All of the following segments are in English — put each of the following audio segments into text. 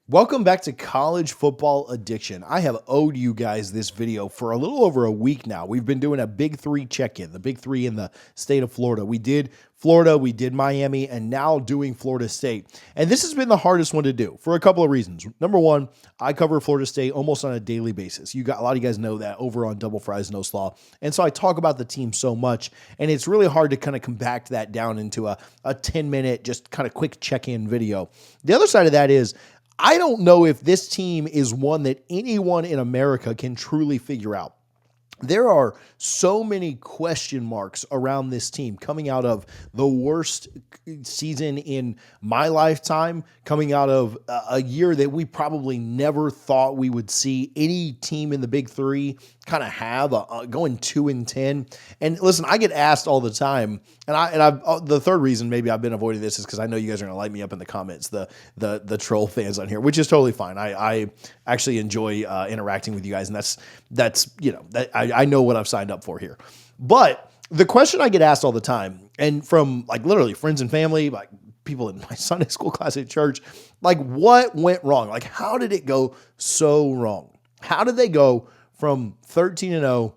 Welcome back to College Football Addiction. I have owed you guys this video for a little over a week now. We've been doing a Big Three check-in, the Big Three in the state of Florida. We did Florida, we did Miami, and now doing Florida State. And this has been the hardest one to do for a couple of reasons. Number one, I cover Florida State almost on a daily basis. A lot of you guys know that over on Double Fries No Slaw. And so I talk about the team so much, and it's really hard to kind of compact that down into a 10-minute, just kind of quick check-in video. The other side of that is, I don't know if this team is one that anyone in America can truly figure out. There are so many question marks around this team coming out of the worst season in my lifetime, coming out of a year that we probably never thought we would see any team in the Big Three kind of have going 2-10. And listen, I get asked all the time, and the third reason maybe I've been avoiding this is because I know you guys are going to light me up in the comments, the troll fans on here, which is totally fine. I actually enjoy interacting with you guys, and I know what I've signed up for here. But the question I get asked all the time, and from like literally friends and family, like people in my Sunday school class at church, like what went wrong? Like how did it go so wrong? How did they go from 13-0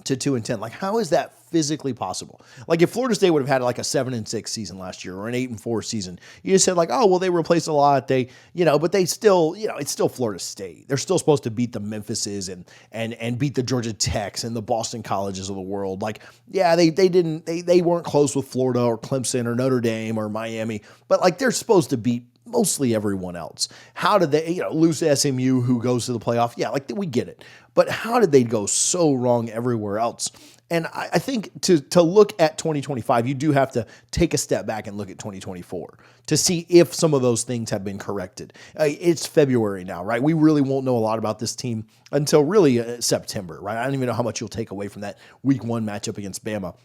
to 2-10? Like how is that physically possible? Like if Florida State would have had like a 7-6 season last year or an 8-4 season, you just said like, oh, well, they replaced a lot. But they still, it's still Florida State. They're still supposed to beat the Memphises and beat the Georgia Techs and the Boston Colleges of the world. Like, yeah, they weren't close with Florida or Clemson or Notre Dame or Miami, but like they're supposed to beat mostly everyone else. How did they, lose to SMU who goes to the playoff? Yeah, like we get it. But how did they go so wrong everywhere else? And I think to look at 2025, you do have to take a step back and look at 2024 to see if some of those things have been corrected. It's February now, right? We really won't know a lot about this team until really September, right? I don't even know how much you'll take away from that week 1 matchup against Bama.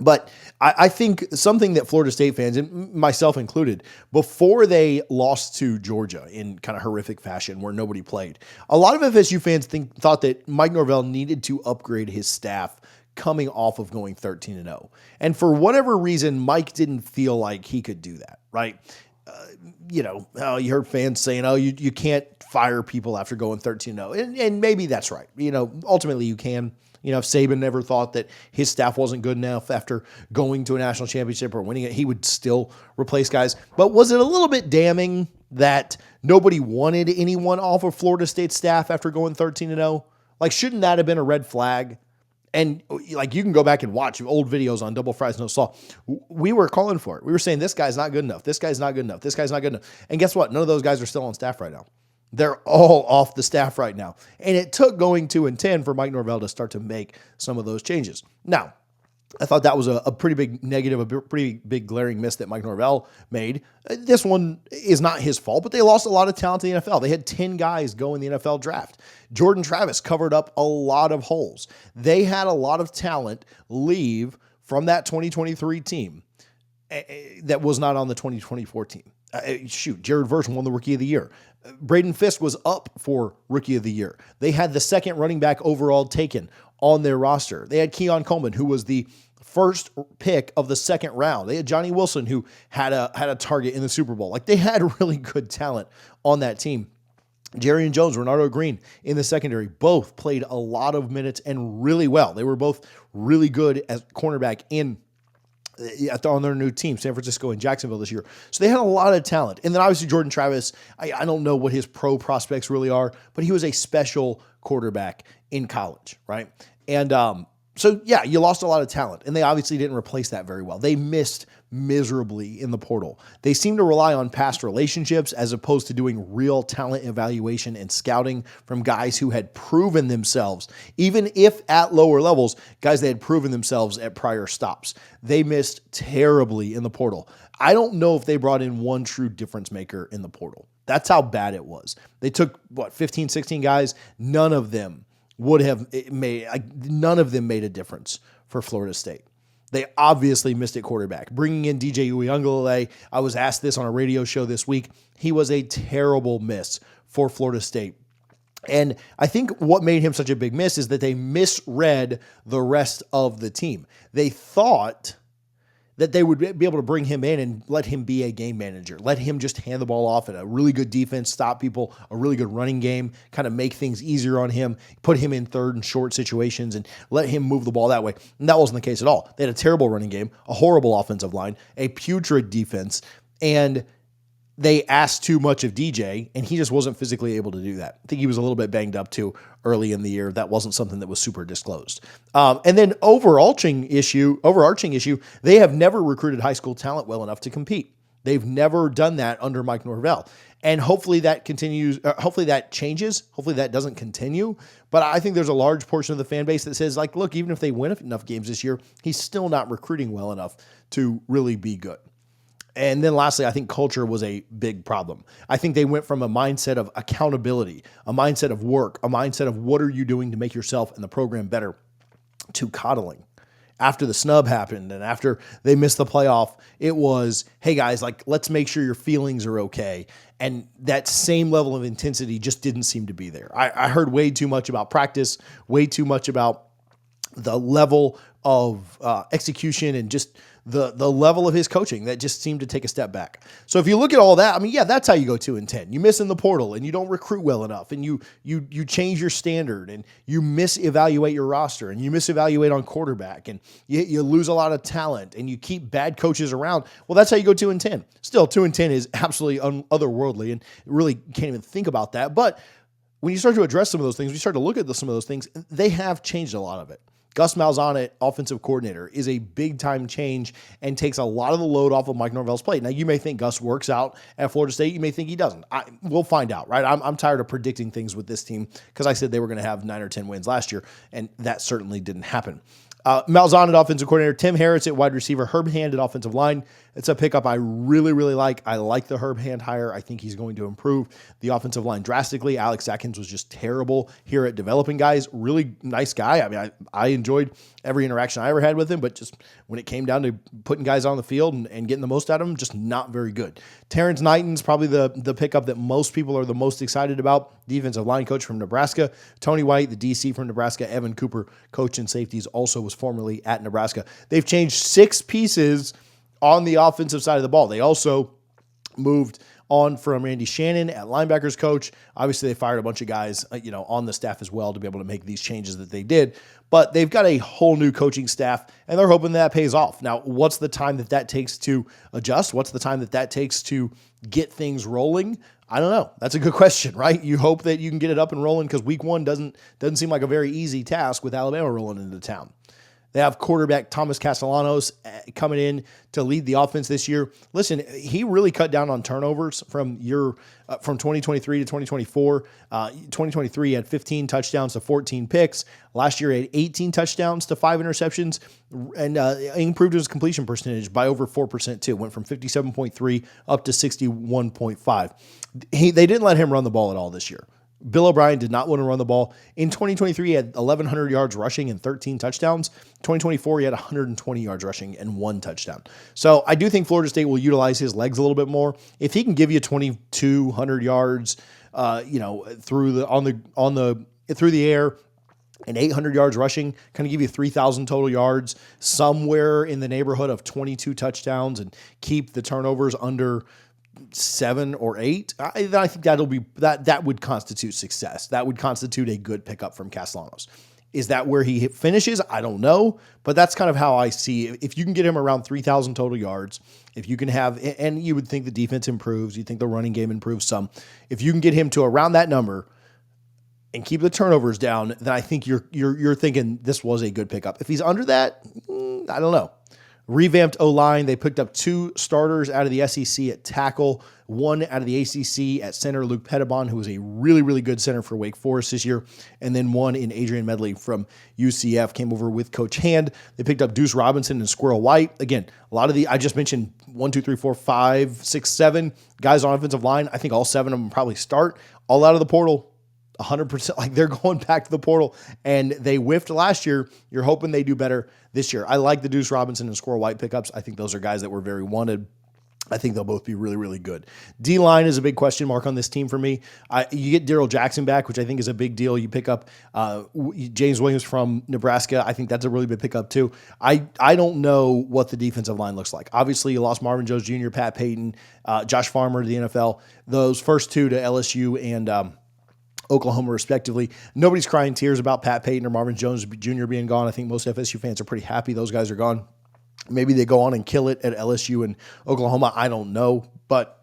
But I think something that Florida State fans, and myself included, before they lost to Georgia in kind of horrific fashion where nobody played, a lot of FSU fans thought that Mike Norvell needed to upgrade his staff coming off of going 13-0. And for whatever reason, Mike didn't feel like he could do that, right? You heard fans saying, oh, you can't fire people after going 13-0. And maybe that's right. Ultimately you can. If Saban never thought that his staff wasn't good enough after going to a national championship or winning it, he would still replace guys. But was it a little bit damning that nobody wanted anyone off of Florida State staff after going 13-0? Like, shouldn't that have been a red flag? And like, you can go back and watch old videos on Double Fries No Slaw. We were calling for it. We were saying, this guy's not good enough. This guy's not good enough. This guy's not good enough. And guess what? None of those guys are still on staff right now. They're all off the staff right now. And it took going 2-10 for Mike Norvell to start to make some of those changes. Now, I thought that was a pretty big negative, a pretty big glaring miss that Mike Norvell made. This one is not his fault, but they lost a lot of talent in the NFL. They had 10 guys go in the NFL draft. Jordan Travis covered up a lot of holes. They had a lot of talent leave from that 2023 team that was not on the 2024 team. Jared Verse won the Rookie of the Year. Braden Fisk was up for Rookie of the Year. They had the second running back overall taken on their roster. They had Keon Coleman, who was the first pick of the second round. They had Johnny Wilson, who had a target in the Super Bowl. Like, they had really good talent on that team. Jerry and Jones, Renardo Green in the secondary, both played a lot of minutes and really well. They were both really good as cornerback on their new team, San Francisco and Jacksonville this year. So they had a lot of talent. And then obviously Jordan Travis, I don't know what his pro prospects really are, but he was a special quarterback in college, right? And so, yeah, you lost a lot of talent, and they obviously didn't replace that very well. They missed miserably in the portal. They seem to rely on past relationships as opposed to doing real talent evaluation and scouting from guys who had proven themselves, even if at lower levels, guys that had proven themselves at prior stops. They missed terribly in the portal. I don't know if they brought in one true difference maker in the portal. That's how bad it was. They took, 15, 16 guys? None of them made a difference for Florida State. They obviously missed at quarterback. Bringing in DJ Uiagalelei, I was asked this on a radio show this week. He was a terrible miss for Florida State. And I think what made him such a big miss is that they misread the rest of the team. They thought that they would be able to bring him in and let him be a game manager. Let him just hand the ball off at a really good defense, stop people, a really good running game, kind of make things easier on him, put him in third and short situations and let him move the ball that way. And that wasn't the case at all. They had a terrible running game, a horrible offensive line, a putrid defense, and they asked too much of DJ, and he just wasn't physically able to do that. I think he was a little bit banged up too early in the year. That wasn't something that was super disclosed. And then overarching issue, they have never recruited high school talent well enough to compete. They've never done that under Mike Norvell. And hopefully that continues. Hopefully that changes. Hopefully that doesn't continue. But I think there's a large portion of the fan base that says, like, look, even if they win enough games this year, he's still not recruiting well enough to really be good. And then lastly, I think culture was a big problem. I think they went from a mindset of accountability, a mindset of work, a mindset of what are you doing to make yourself and the program better, to coddling. After the snub happened and after they missed the playoff, it was, hey guys, like, let's make sure your feelings are okay. And that same level of intensity just didn't seem to be there. I heard way too much about practice, way too much about the level of execution and just the level of his coaching that just seemed to take a step back. So if you look at all that, I mean, yeah, that's how you go 2-10. You miss in the portal and you don't recruit well enough and you change your standard and you misevaluate your roster and you misevaluate on quarterback and you lose a lot of talent and you keep bad coaches around. Well, that's how you go 2-10. Still, 2-10 is absolutely otherworldly and really can't even think about that. But when you start to address some of those things, we start to look at some of those things, they have changed a lot of it. Gus Malzahn at offensive coordinator is a big-time change and takes a lot of the load off of Mike Norvell's plate. Now, you may think Gus works out at Florida State. You may think he doesn't. We'll find out, right? I'm tired of predicting things with this team because I said they were going to have 9 or 10 wins last year, and that certainly didn't happen. Malzahn at offensive coordinator, Tim Harris at wide receiver, Herb Hand at offensive line. It's a pickup I really, really like. I like the Herb Hand hire. I think he's going to improve the offensive line drastically. Alex Atkins was just terrible here at developing guys. Really nice guy. I mean, I enjoyed every interaction I ever had with him, but just when it came down to putting guys on the field and getting the most out of them, just not very good. Terrence Knighton's probably the pickup that most people are the most excited about. Defensive line coach from Nebraska. Tony White, the DC from Nebraska. Evan Cooper, coach in safeties, also was formerly at Nebraska. They've changed 6 pieces on the offensive side of the ball. They also moved on from Randy Shannon at linebackers coach. Obviously, they fired a bunch of guys, on the staff as well to be able to make these changes that they did. But they've got a whole new coaching staff, and they're hoping that pays off. Now, what's the time that takes to adjust? What's the time that takes to get things rolling? I don't know. That's a good question, right? You hope that you can get it up and rolling because week 1 doesn't seem like a very easy task with Alabama rolling into town. They have quarterback Thomas Castellanos coming in to lead the offense this year. Listen, he really cut down on turnovers from 2023 to 2024. 2023 he had 15 touchdowns to 14 picks. Last year he had 18 touchdowns to 5 interceptions and improved his completion percentage by over 4% too. Went from 57.3 up to 61.5. They didn't let him run the ball at all this year. Bill O'Brien did not want to run the ball. In 2023, he had 1,100 yards rushing and 13 touchdowns. 2024, he had 120 yards rushing and 1 touchdown. So I do think Florida State will utilize his legs a little bit more. If he can give you 2,200 yards, through the air, and 800 yards rushing, kind of give you 3,000 total yards, somewhere in the neighborhood of 22 touchdowns, and keep the turnovers under 7 or 8, I think that would constitute success. That would constitute a good pickup from Castellanos. Is that where he finishes? I don't know, but that's kind of how I see it. If you can get him around 3,000 total yards, if you can have, and you would think the defense improves, you think the running game improves some. If you can get him to around that number and keep the turnovers down, then I think you're thinking this was a good pickup. If he's under that, I don't know. Revamped O-line. They picked up 2 starters out of the SEC at tackle, 1 out of the ACC at center, Luke Pettibon, who was a really, really good center for Wake Forest this year, and then 1 in Adrian Medley from UCF, came over with Coach Hand. They picked up Deuce Robinson and Squirrel White. Again, a lot of I just mentioned 1, 2, 3, 4, 5, 6, 7 guys on offensive line. I think all 7 of them probably start, all out of the portal. 100%, like they're going back to the portal, and they whiffed last year. You're hoping they do better this year. I like the Deuce Robinson and Squirrel White pickups. I think those are guys that were very wanted I think they'll both be really, really good. D-line is a big question mark on this team for me. You get Darrell Jackson back, which I think is a big deal. You pick up James Williams from Nebraska. I think that's a really big pickup too. I don't know what the defensive line looks like. Obviously, you lost Marvin Jones Jr., Pat Payton, Josh Farmer to the NFL. Those first two to LSU and Oklahoma, respectively. Nobody's crying tears about Pat Payton or Marvin Jones Jr. being gone. I think most FSU fans are pretty happy those guys are gone. Maybe they go on and kill it at LSU and Oklahoma. I don't know. But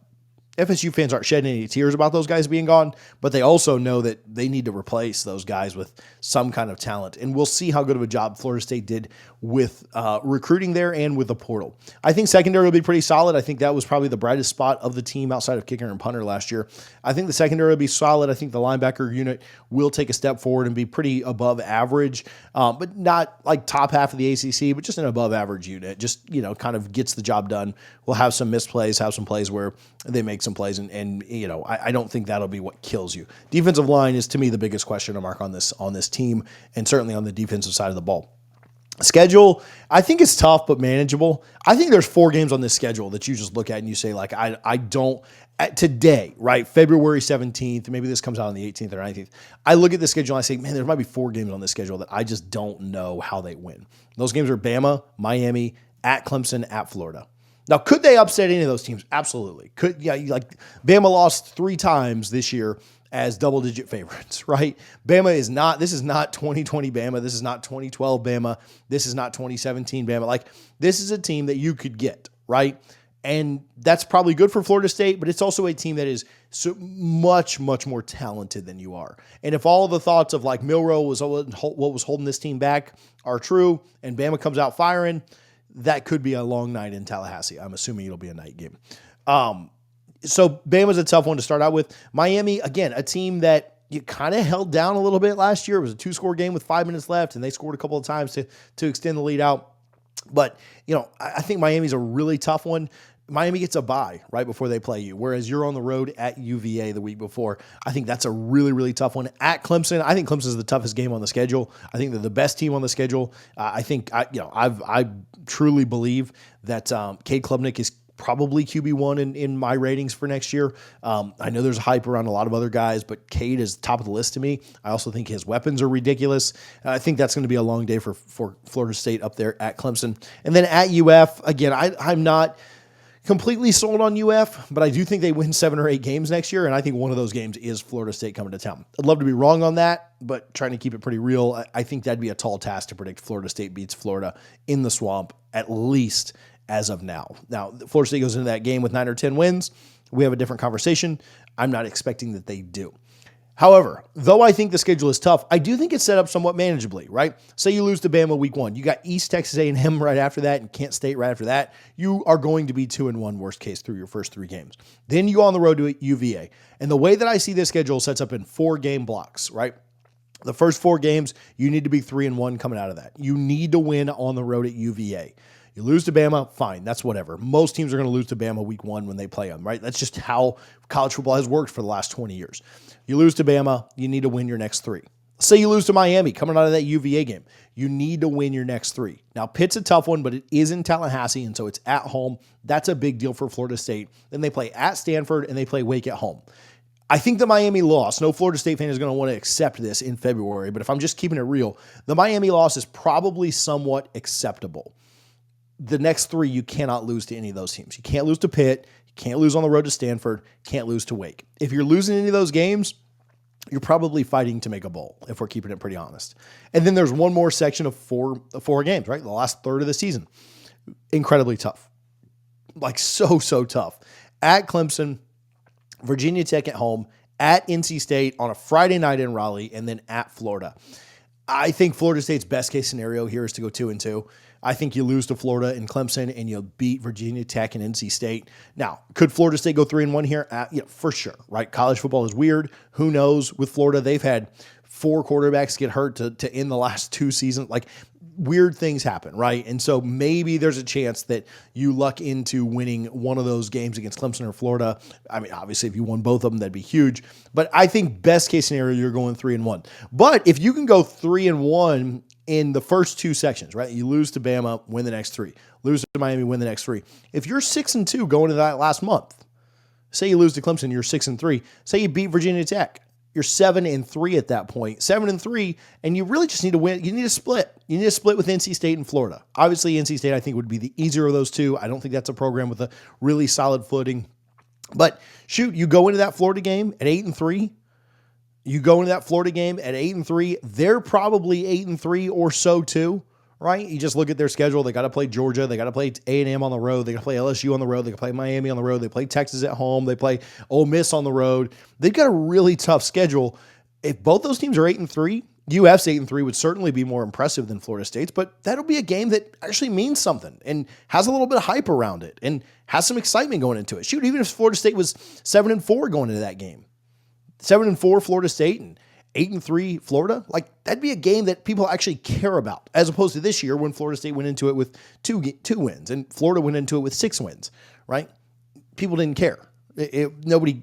FSU fans aren't shedding any tears about those guys being gone, but they also know that they need to replace those guys with some kind of talent. And we'll see how good of a job Florida State did with recruiting there and with the portal. I think secondary will be pretty solid. I think that was probably the brightest spot of the team outside of kicker and punter last year. I think the secondary will be solid. I think the linebacker unit will take a step forward and be pretty above average, but not like top half of the ACC, but just an above average unit. Just, kind of gets the job done. We'll have some missed plays, have some plays where they make some plays, and I don't think that'll be what kills you. Defensive line is, to me, the biggest question mark on this team, and certainly on the defensive side of the ball. Schedule, I think it's tough but manageable. I think there's 4 games on this schedule that you just look at and you say, like, I don't today, right? February 17th, maybe this comes out on the 18th or 19th. I look at the schedule and I say, man, there might be 4 games on this schedule that I just don't know how they win. Those games are Bama, Miami, at Clemson, at Florida. Now, could they upset any of those teams? Absolutely. Bama lost 3 times this year as double-digit favorites, right? This is not 2020 Bama. This is not 2012 Bama. This is not 2017 Bama. This is a team that you could get, right? And that's probably good for Florida State, but it's also a team that is so much, much more talented than you are. And if all the thoughts of Milroe was what was holding this team back are true, and Bama comes out firing, that could be a long night in Tallahassee. I'm assuming it'll be a night game. So Bama's a tough one to start out with. Miami, again, a team that you kind of held down a little bit last year. It was a 2-score game with 5 minutes left, and they scored a couple of times to extend the lead out. But, I think Miami's a really tough one. Miami gets a bye right before they play you, whereas you're on the road at UVA the week before. I think that's a really, really tough one. At Clemson, I think Clemson is the toughest game on the schedule. I think they're the best team on the schedule. I truly believe that Cade Klubnik is probably QB1 in my ratings for next year. I know there's hype around a lot of other guys, but Cade is top of the list to me. I also think his weapons are ridiculous. I think that's going to be a long day for Florida State up there at Clemson. And then at UF, again, I'm not completely sold on UF, but I do think they win 7 or 8 games next year, and I think one of those games is Florida State coming to town. I'd love to be wrong on that, but trying to keep it pretty real, I think that'd be a tall task to predict Florida State beats Florida in the Swamp, at least as of now. Now, Florida State goes into that game with 9 or 10 wins. We have a different conversation. I'm not expecting that they do. However, though I think the schedule is tough, I do think it's set up somewhat manageably, right? Say you lose to Bama week 1. You got East Texas A&M right after that and Kent State right after that. You are going to be 2-1 worst case through your first 3 games. Then you go on the road to UVA. And the way that I see this schedule sets up in 4-game blocks, right? The first 4 games, you need to be 3-1 coming out of that. You need to win on the road at UVA. You lose to Bama, fine, that's whatever. Most teams are going to lose to Bama week 1 when they play them, right? That's just how college football has worked for the last 20 years. You lose to Bama, you need to win your next 3. Say you lose to Miami coming out of that UVA game. You need to win your next 3. Now, Pitt's a tough one, but it is in Tallahassee, and so it's at home. That's a big deal for Florida State. Then they play at Stanford, and they play Wake at home. I think the Miami loss, no Florida State fan is going to want to accept this in February, but if I'm just keeping it real, the Miami loss is probably somewhat acceptable. The next 3, you cannot lose to any of those teams. You can't lose to Pitt. You can't lose on the road to Stanford. Can't lose to Wake. If you're losing any of those games, you're probably fighting to make a bowl, if we're keeping it pretty honest. And then there's one more section of four games, right? The last third of the season. Incredibly tough. So tough. At Clemson, Virginia Tech at home, at NC State on a Friday night in Raleigh, and then at Florida. I think Florida State's best case scenario here is to go 2-2. I think you lose to Florida and Clemson, and you'll beat Virginia Tech and NC State. Now, could Florida State go 3-1 here? For sure, right? College football is weird. Who knows? With Florida, they've had 4 quarterbacks get hurt to end the last 2 seasons. Weird things happen, right? And so maybe there's a chance that you luck into winning one of those games against Clemson or Florida. I mean, obviously, if you won both of them, that'd be huge. But I think best case scenario, you're going 3-1. But if you can go 3-1 in the first two sections, right? You lose to Bama, win the next three. Lose to Miami, win the next three. If you're 6-2 going into that last month, say you lose to Clemson, you're 6-3. Say you beat Virginia Tech, you're 7-3 at that point. 7-3, and you really just need to win. You need to split. You need to split with NC State and Florida. Obviously, NC State, I think, would be the easier of those two. I don't think that's a program with a really solid footing. But shoot, you go into that Florida game at 8-3. You go into that Florida game at 8-3. They're probably 8-3 or so too, right? You just look at their schedule. They got to play Georgia. They got to play A&M on the road. They got to play LSU on the road. They got to play Miami on the road. They play Texas at home. They play Ole Miss on the road. They've got a really tough schedule. If both those teams are 8-3, UF's 8-3 would certainly be more impressive than Florida State's, but that'll be a game that actually means something and has a little bit of hype around it and has some excitement going into it. Shoot, even if Florida State was 7-4 going into that game, 7-4 Florida State and 8-3 Florida, like that'd be a game that people actually care about, as opposed to this year when Florida State went into it with two wins and Florida went into it with 6 wins, right? People didn't care. Nobody,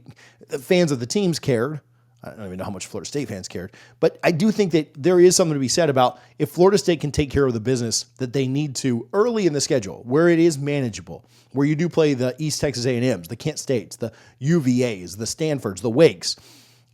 the fans of the teams cared. I don't even know how much Florida State fans cared, but I do think that there is something to be said about if Florida State can take care of the business that they need to early in the schedule, where it is manageable, where you do play the East Texas A&Ms, the Kent States, the UVAs, the Stanfords, the Wakes.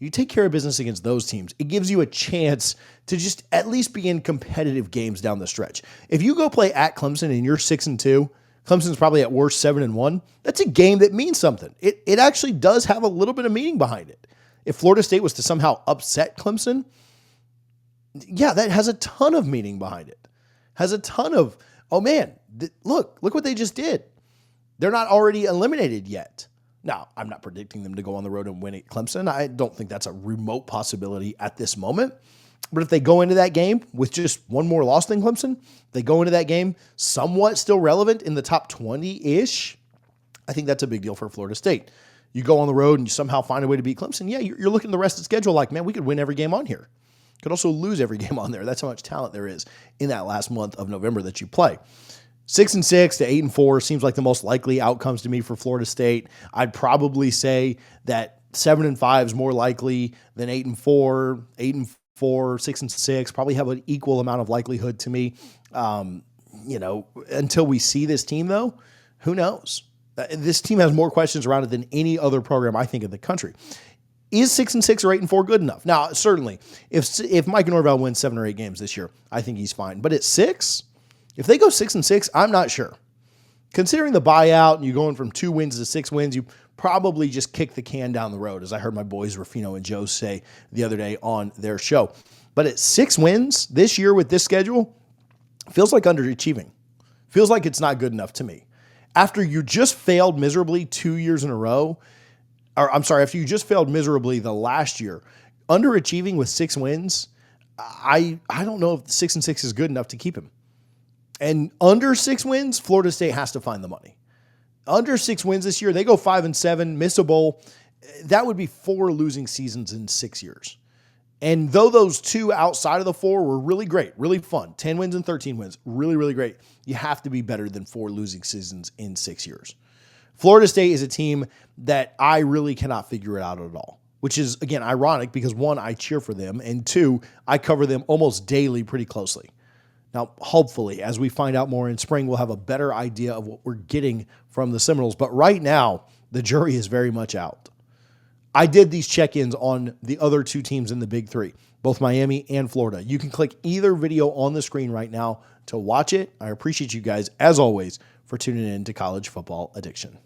You take care of business against those teams, it gives you a chance to just at least be in competitive games down the stretch. If you go play at Clemson and you're 6-2, Clemson's probably at worst 7-1, that's a game that means something. It actually does have a little bit of meaning behind it. If Florida State was to somehow upset Clemson, yeah, that has a ton of meaning behind it. Has a ton of, oh man, look what they just did. They're not already eliminated yet. Now, I'm not predicting them to go on the road and win at Clemson. I don't think that's a remote possibility at this moment. But if they go into that game with just one more loss than Clemson, they go into that game somewhat still relevant in the top 20-ish, I think that's a big deal for Florida State. You go on the road and you somehow find a way to beat Clemson, yeah, you're looking at the rest of the schedule like, man, we could win every game on here. Could also lose every game on there. That's how much talent there is in that last month of November that you play. 6-6 to 8-4 seems like the most likely outcomes to me for Florida State. I'd probably say that 7-5 is more likely than 8-4, 8-4, 6-6, probably have an equal amount of likelihood to me. Until we see this team, though, who knows? This team has more questions around it than any other program, I think, in the country. Is 6-6 or 8-4 good enough? Now, certainly, if Mike Norvell wins 7 or 8 games this year, I think he's fine. But at 6, if they go 6-6, I'm not sure. Considering the buyout and you going from 2 wins to 6 wins, you probably just kick the can down the road, as I heard my boys Ruffino and Joe say the other day on their show. But at 6 wins this year with this schedule, feels like underachieving. Feels like it's not good enough to me. After you just failed miserably 2 years in a row, after you just failed miserably the last year, underachieving with 6 wins, I don't know if 6-6 is good enough to keep him. And under 6 wins, Florida State has to find the money. Under 6 wins this year, they go 5-7, miss a bowl. That would be 4 losing seasons in 6 years. And though those 2 outside of the 4 were really great, really fun, 10 wins and 13 wins, really, really great, you have to be better than 4 losing seasons in 6 years. Florida State is a team that I really cannot figure it out at all, which is, again, ironic because 1, I cheer for them, and 2, I cover them almost daily pretty closely. Now, hopefully, as we find out more in spring, we'll have a better idea of what we're getting from the Seminoles. But right now, the jury is very much out. I did these check-ins on the other 2 teams in the Big 3, both Miami and Florida. You can click either video on the screen right now to watch it. I appreciate you guys, as always, for tuning in to College Football Addiction.